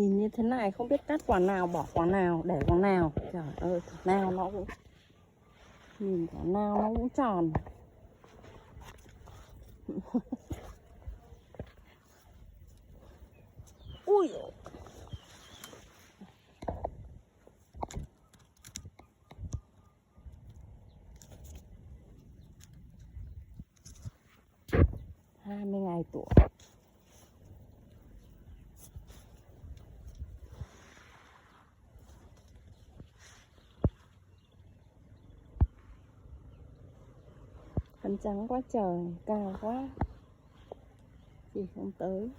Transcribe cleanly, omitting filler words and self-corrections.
Nhìn như thế này không biết cắt quả nào, bỏ quả nào, để quả nào. Trời ơi, quả nào nó cũng nhìn quả nào nó cũng tròn. Ui dồi. Hai mươi ngày tuổi. Phấn trắng quá trời, cao quá. Chỉ không tới.